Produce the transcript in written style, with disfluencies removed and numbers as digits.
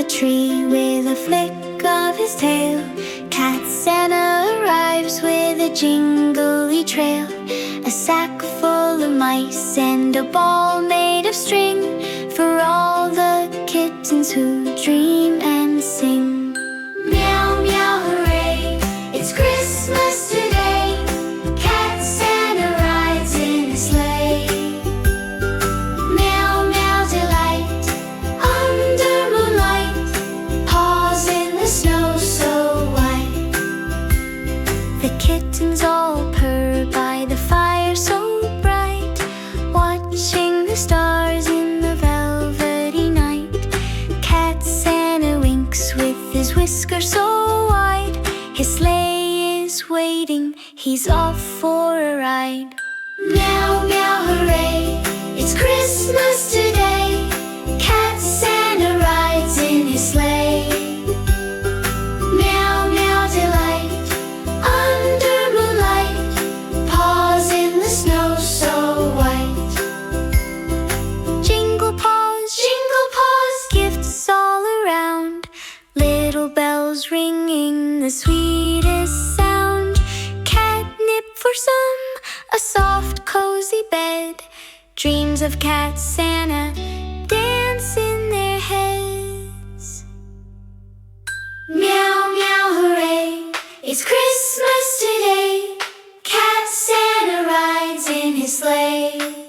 the tree with a flick of his tail. Cat Santa arrives with a jingly trail, a sack full of mice and a ball made of string, for all the kittens who dream and sing. Meow, meow, hooray, it's Christmas today. Cat Santa rides in a sleigh. Meow, meow, delight, under moonlight, paws in the snow so white. The kittens all purr by the fire so bright, watching the stars in the velvety night. Cat Santa winks with his whiskers so wide, his sleigh is waiting, he's off for a ride. Meow, meow, hooray, it's Christmas today. Cat Santa rides in his sleigh. Meow, meow, delight, under moonlight, paws in the snow so white. Jingle paws, gifts all around, little bells ringing the sweetest sound. Catnip for some, a soft cozy bed, dreams of Cat Santa dance in their heads. Meow, meow, hooray, it's Christmas today. Cat Santa rides in his sleigh.